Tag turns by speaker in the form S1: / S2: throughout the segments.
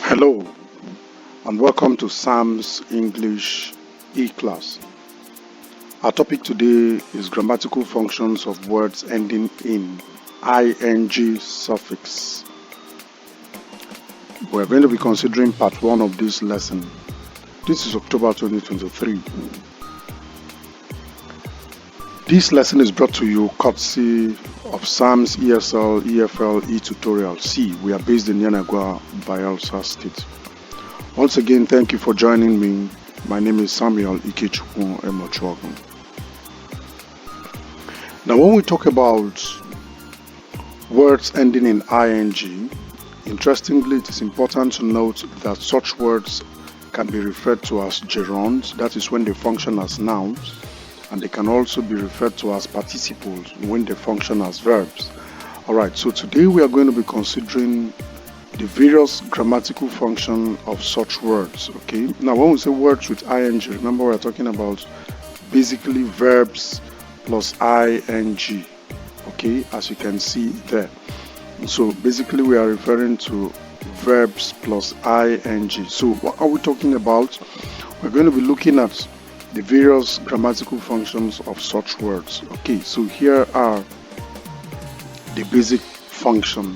S1: Hello and welcome to Sam's English E-class. Our topic today is grammatical functions of words ending in ing suffix. We're going to be considering part 1 of this lesson. This is October 2023. This lesson is brought to you courtesy of Sam's ESL, EFL, E-Tutorial C. We are based in Yanagwa, Bayelsa State. Once again, thank you for joining me. My name is Samuel Ikechukwu Emochuogun. Now, when we talk about words ending in ing, interestingly, it is important to note that such words can be referred to as gerunds, that is when they function as nouns, and they can also be referred to as participles when they function as verbs. Alright, so today we are going to be considering the various grammatical functions of such words. Okay, now when we say words with ing, remember we're talking about basically verbs plus ing. Okay, as you can see there. So basically we are referring to verbs plus ing. So what are we talking about? We're going to be looking at the various grammatical functions of such words. Okay, so here are the basic function.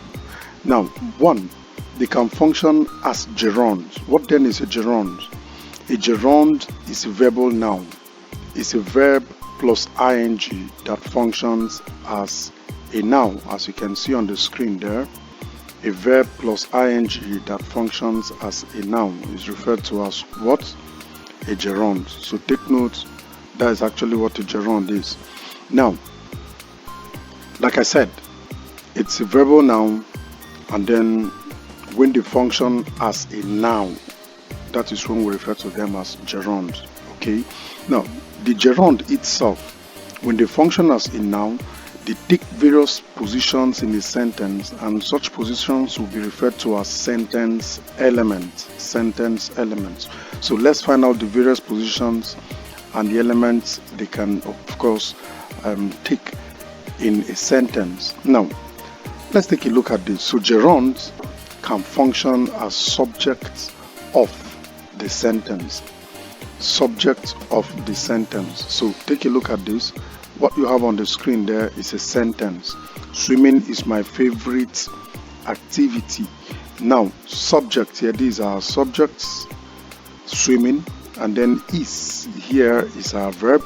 S1: Now, 1, they can function as gerunds. What then is a gerund? A gerund is a verbal noun. It's a verb plus ing that functions as a noun, as you can see on the screen there. A verb plus ing that functions as a noun is referred to as what? A gerund. So take note, that is actually what a gerund is. Now, like I said, it's a verbal noun, and then when they function as a noun, that is when we refer to them as gerunds. Okay, now the gerund itself, when they function as a noun, they take various positions in a sentence, and such positions will be referred to as sentence elements. So let's find out the various positions and the elements they can, of course, take in a sentence. Now, let's take a look at this. So gerunds can function as subjects of the sentence. Subject of the sentence. So take a look at this. What you have on the screen there is a sentence. Swimming is my favorite activity. Now, subject here, these are subjects, swimming, and then is here is our verb,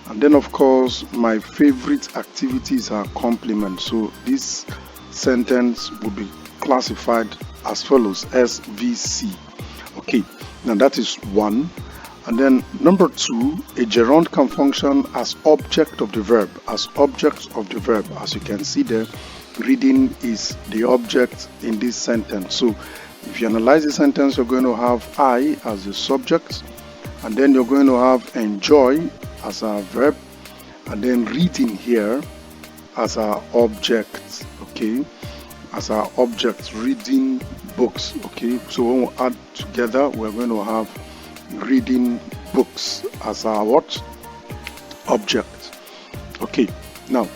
S1: and then of course my favorite activity is our complement. So this sentence will be classified as follows: SVC. Okay, now that is 1. And then number 2, a gerund can function as object of the verb. As you can see there, reading is the object in this sentence. So if you analyze the sentence, you're going to have I as the subject, and then you're going to have enjoy as our verb, and then reading here as our object. Okay, as our object, reading books. Okay, so when we add together, we're going to have reading books as our what? Object. Okay, now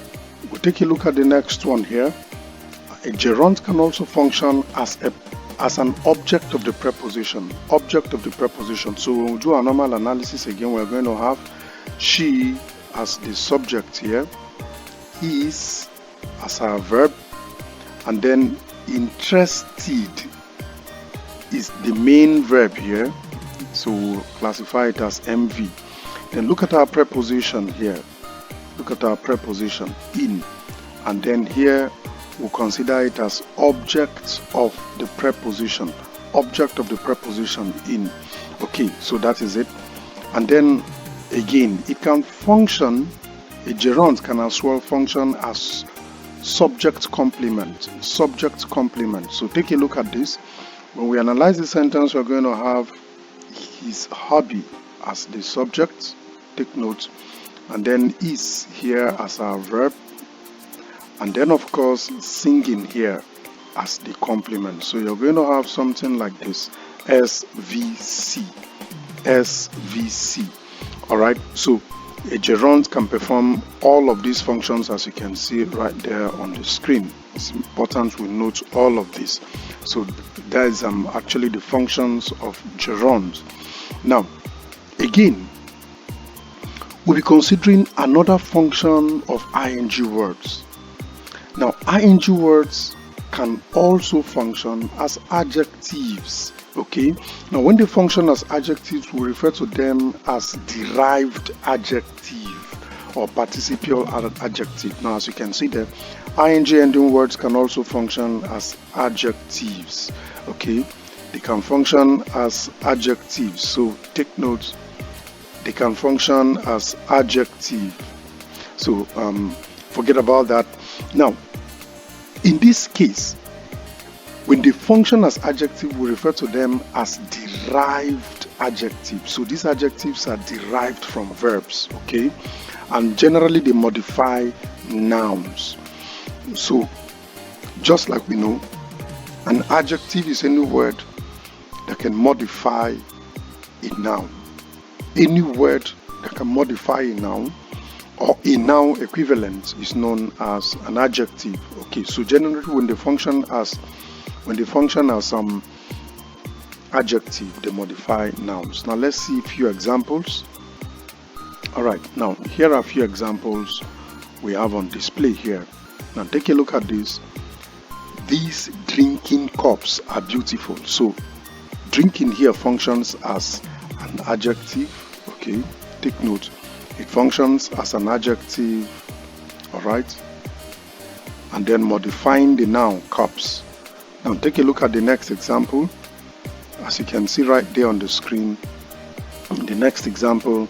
S1: we'll take a look at the next one here. A gerund can also function as an object of the preposition. So when we do our normal analysis again, we're going to have she as the subject here, is as our verb, and then interested is the main verb here. So we'll classify it as MV. Then look at our preposition here. Look at our preposition in. And then here we'll consider it as object of the preposition. Object of the preposition in. Okay, so that is it. And then again, it can function, a gerund can as well function as subject complement. So take a look at this. When we analyze the sentence, we're going to have his hobby as the subject, take note, and then is here as our verb, and then of course singing here as the complement. So you're going to have something like this: SVC. Alright, so a gerund can perform all of these functions as you can see right there on the screen. It's important we note all of this. So that is actually the functions of gerunds. Now, again, we'll be considering another function of ing words. Now, ing words can also function as adjectives. Okay, now when they function as adjectives, we refer to them as derived adjective or participial adjective. Now, as you can see there, ing ending words can also function as adjectives. Okay, they can function as adjectives. So take note, they can function as adjective. So forget about that. Now, in this case, when they function as adjective, we refer to them as derived adjectives. So these adjectives are derived from verbs, okay? And generally they modify nouns. So just like we know, an adjective is any word that can modify a noun. Any word that can modify a noun or a noun equivalent is known as an adjective. Okay, so generally when they function as adjective, they modify nouns. Now let's see a few examples. All right, now here are a few examples we have on display here. Now take a look at this. These drinking cups are beautiful. So drinking here functions as an adjective. Okay, take note, it functions as an adjective. All right, and then modifying the noun cups. Now take a look at the next example. As you can see right there on the screen, in the next example,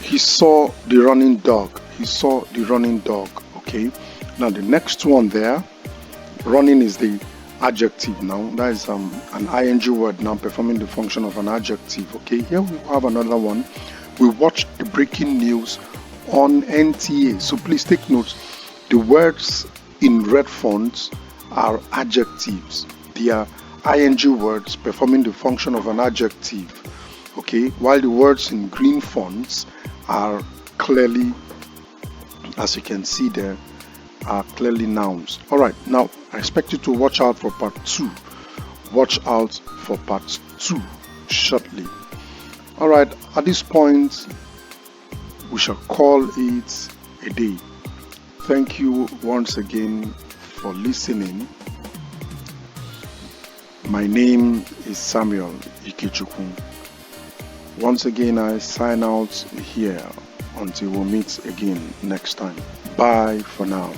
S1: he saw the running dog. He saw the running dog. Okay, now the next one there, running is the adjective. Now that is an ing word now performing the function of an adjective. Okay, here we have another one. We watched the breaking news on NTA. So please take note, the words in red fonts are adjectives. They are ing words performing the function of an adjective. Okay, while the words in green fonts are clearly, as you can see there, are clearly nouns. All right, now I expect you to watch out for part 2. Watch out for part 2 shortly. All right, at this point, we shall call it a day. Thank you once again for listening. My name is Samuel Ikechukwu. Once again, I sign out here until we meet again next time. Bye for now.